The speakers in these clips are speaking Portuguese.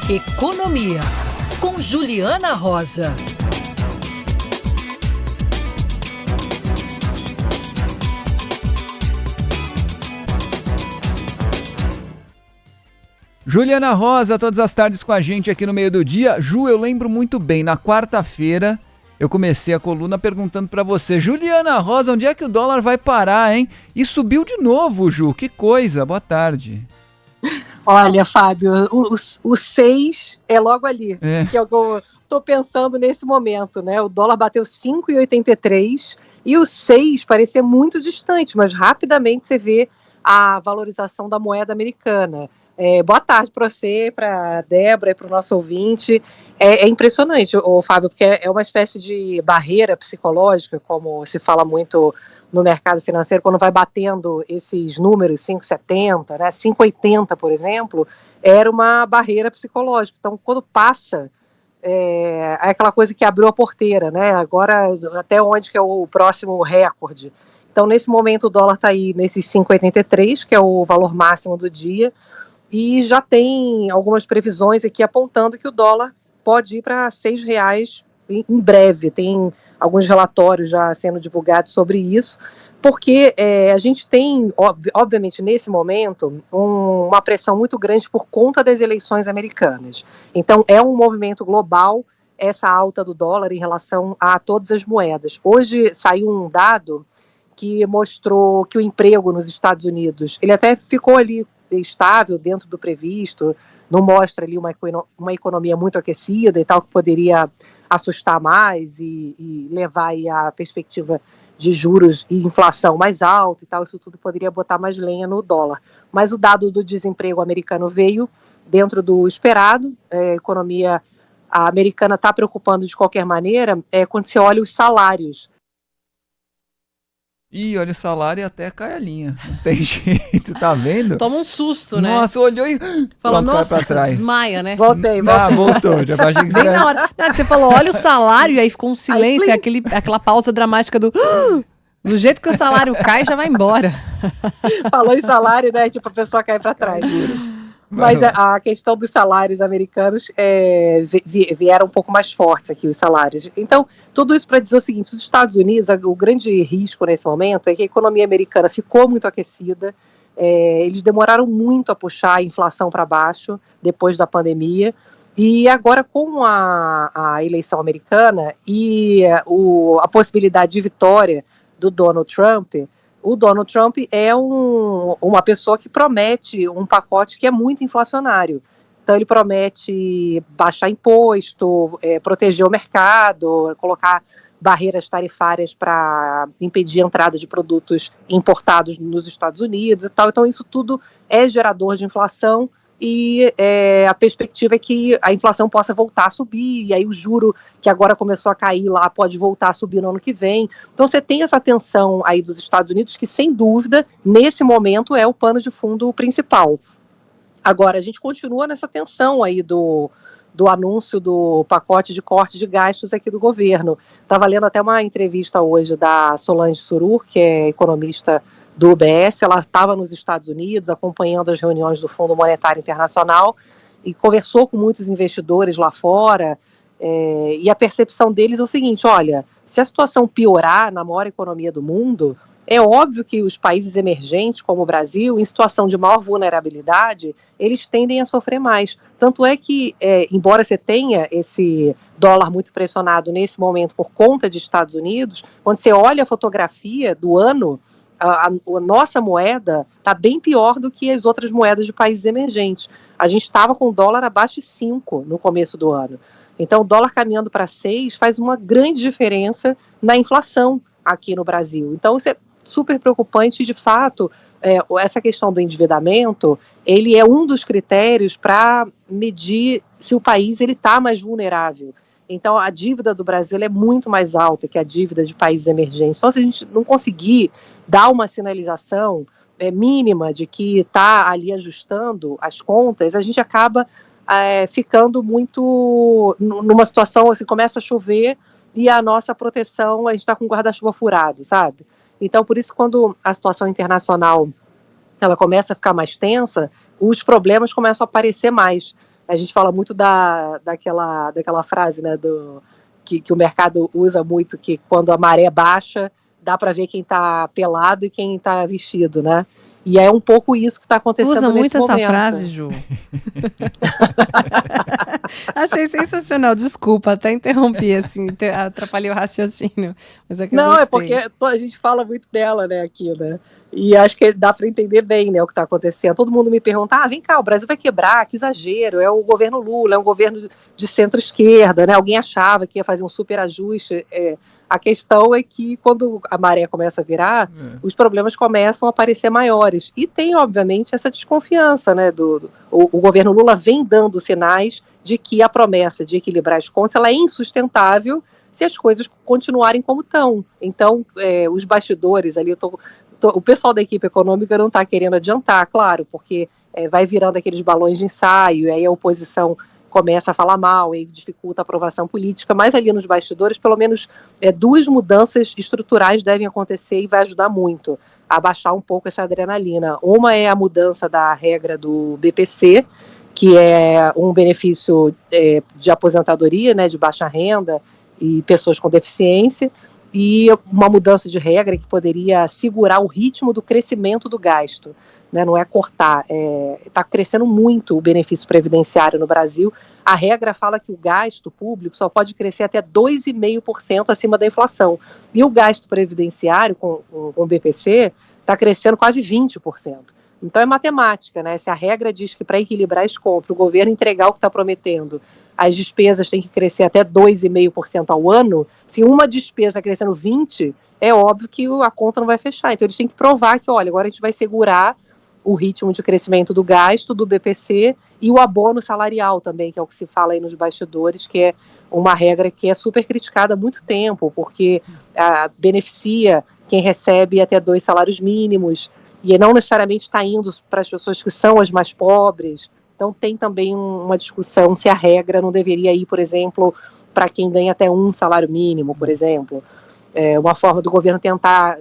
Economia, com Juliana Rosa. Juliana Rosa, todas as tardes com a gente aqui no meio do dia. Ju, eu lembro muito bem, na quarta-feira eu comecei a coluna perguntando pra você: Juliana Rosa, onde é que o dólar vai parar, hein? E subiu de novo, Ju, que coisa, boa tarde. Olha, Fábio, o 6 é logo ali, que é o que eu tô pensando nesse momento, né? O dólar bateu 5,83 e o 6 parecia muito distante, mas rapidamente você vê a valorização da moeda americana. Boa tarde para você, para a Débora e para o nosso ouvinte. É impressionante, Fábio, porque é uma espécie de barreira psicológica, como se fala muito no mercado financeiro, quando vai batendo esses números 5,70, né, 5,80, por exemplo, era uma barreira psicológica. Então, quando passa, é aquela coisa que abriu a porteira, né? Agora, até onde que é o próximo recorde? Então, nesse momento, o dólar está aí nesses 5,83, que é o valor máximo do dia, e já tem algumas previsões aqui apontando que o dólar pode ir para R$6 em breve. Tem alguns relatórios já sendo divulgados sobre isso, porque a gente tem, obviamente, nesse momento, uma pressão muito grande por conta das eleições americanas. Então, é um movimento global essa alta do dólar em relação a todas as moedas. Hoje saiu um dado que mostrou que o emprego nos Estados Unidos, ele até ficou ali estável dentro do previsto, não mostra ali uma economia muito aquecida e tal, que poderia assustar mais e levar aí a perspectiva de juros e inflação mais alta e tal, isso tudo poderia botar mais lenha no dólar. Mas o dado do desemprego americano veio dentro do esperado, a economia americana está preocupando de qualquer maneira, quando você olha os salários. Ih, olha o salário e até cai a linha. Não tem jeito, tá vendo? Toma um susto, né? Nossa, olhou e... Fala, pronto, nossa, cai pra trás. desmaia, né? Voltei. Ah, voltou. Já achei que Bem na hora. Não, que você falou, olha o salário, e aí ficou um silêncio, aquela pausa dramática do... Do jeito que o salário cai, já vai embora. Falou em salário, né? Tipo, a pessoa cai pra trás. Mas a questão dos salários americanos vieram um pouco mais fortes aqui, os salários. Então, tudo isso para dizer o seguinte: os Estados Unidos, o grande risco nesse momento é que a economia americana ficou muito aquecida, eles demoraram muito a puxar a inflação para baixo depois da pandemia, e agora com a eleição americana e a possibilidade de vitória do Donald Trump, o Donald Trump é uma pessoa que promete um pacote que é muito inflacionário. Então ele promete baixar imposto, proteger o mercado, colocar barreiras tarifárias para impedir a entrada de produtos importados nos Estados Unidos e tal. Então isso tudo é gerador de inflação e a perspectiva é que a inflação possa voltar a subir, e aí o juro que agora começou a cair lá pode voltar a subir no ano que vem. Então você tem essa tensão aí dos Estados Unidos que, sem dúvida, nesse momento é o pano de fundo principal. Agora, a gente continua nessa tensão aí do anúncio do pacote de corte de gastos aqui do governo. Estava lendo até uma entrevista hoje da Solange Surur, que é economista do UBS, ela estava nos Estados Unidos acompanhando as reuniões do Fundo Monetário Internacional e conversou com muitos investidores lá fora, e a percepção deles é o seguinte: olha, se a situação piorar na maior economia do mundo, é óbvio que os países emergentes, como o Brasil, em situação de maior vulnerabilidade, eles tendem a sofrer mais. Tanto é que, embora você tenha esse dólar muito pressionado nesse momento por conta de Estados Unidos, quando você olha a fotografia do ano, a nossa moeda está bem pior do que as outras moedas de países emergentes. A gente estava com o dólar abaixo de 5 no começo do ano. Então, o dólar caminhando para 6 faz uma grande diferença na inflação aqui no Brasil. Então, isso é super preocupante e, de fato, essa questão do endividamento, ele é um dos critérios para medir se o país está mais vulnerável. Então, a dívida do Brasil é muito mais alta que a dívida de países emergentes. Só se a gente não conseguir dar uma sinalização mínima de que está ali ajustando as contas, a gente acaba ficando muito numa situação assim, começa a chover e a nossa proteção, a gente está com o guarda-chuva furado, sabe? Então, por isso, quando a situação internacional ela começa a ficar mais tensa, os problemas começam a aparecer mais. A gente fala muito daquela frase, né, que o mercado usa muito, que quando a maré baixa, dá para ver quem está pelado e quem está vestido, né? E é um pouco isso que está acontecendo nesse momento. Usa muito essa frase, Ju. Achei sensacional. Desculpa, até interrompi, assim, atrapalhei o raciocínio. Mas é que eu gostei. É porque a gente fala muito dela, né, aqui, né? E acho que dá para entender bem, né, o que está acontecendo. Todo mundo me pergunta, vem cá, o Brasil vai quebrar, que exagero, é o governo Lula, é um governo de centro-esquerda, né? Alguém achava que ia fazer um super ajuste. A questão é que quando a maré começa a virar, os problemas começam a aparecer maiores. E tem, obviamente, essa desconfiança, né? O governo Lula vem dando sinais de que a promessa de equilibrar as contas ela é insustentável se as coisas continuarem como estão. Então, os bastidores ali, o pessoal da equipe econômica não está querendo adiantar, claro, porque vai virando aqueles balões de ensaio, e aí a oposição começa a falar mal e dificulta a aprovação política, mas ali nos bastidores, pelo menos 2 mudanças estruturais devem acontecer e vai ajudar muito a baixar um pouco essa adrenalina. Uma é a mudança da regra do BPC, que é um benefício de aposentadoria, né, de baixa renda e pessoas com deficiência, e uma mudança de regra que poderia segurar o ritmo do crescimento do gasto. Né, não é cortar, está crescendo muito o benefício previdenciário no Brasil. A regra fala que o gasto público só pode crescer até 2,5% acima da inflação. E o gasto previdenciário com o BPC está crescendo quase 20%. Então é matemática, né? Se a regra diz que para equilibrar as contas, o governo entregar o que está prometendo, as despesas têm que crescer até 2,5% ao ano, se uma despesa crescendo 20%, é óbvio que a conta não vai fechar. Então eles têm que provar que, olha, agora a gente vai segurar o ritmo de crescimento do gasto, do BPC, e o abono salarial também, que é o que se fala aí nos bastidores, que é uma regra que é super criticada há muito tempo, porque beneficia quem recebe até 2 salários mínimos, e não necessariamente está indo para as pessoas que são as mais pobres. Então tem também uma discussão se a regra não deveria ir, por exemplo, para quem ganha até 1 salário mínimo, por exemplo. Uma forma do governo tentar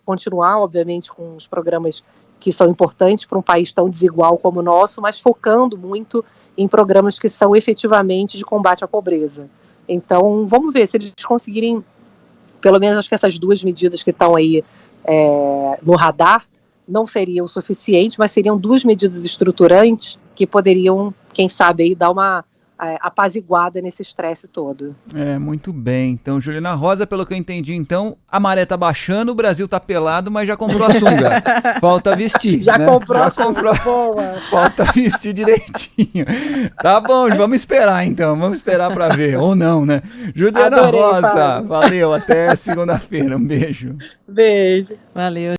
continuar, obviamente, com os programas que são importantes para um país tão desigual como o nosso, mas focando muito em programas que são efetivamente de combate à pobreza. Então, vamos ver se eles conseguirem, pelo menos acho que essas 2 medidas que estão aí no radar, não seriam o suficiente, mas seriam 2 medidas estruturantes que poderiam, quem sabe, aí, dar uma apaziguada nesse estresse todo. Muito bem. Então, Juliana Rosa, pelo que eu entendi, então, a maré tá baixando, o Brasil tá pelado, mas já comprou a sunga. Falta vestir, já, né? comprou a sunga. Boa. Falta vestir direitinho. Tá bom, vamos esperar então, vamos esperar pra ver, ou não, né? Juliana Rosa, valeu, até segunda-feira, um beijo. Beijo. Valeu.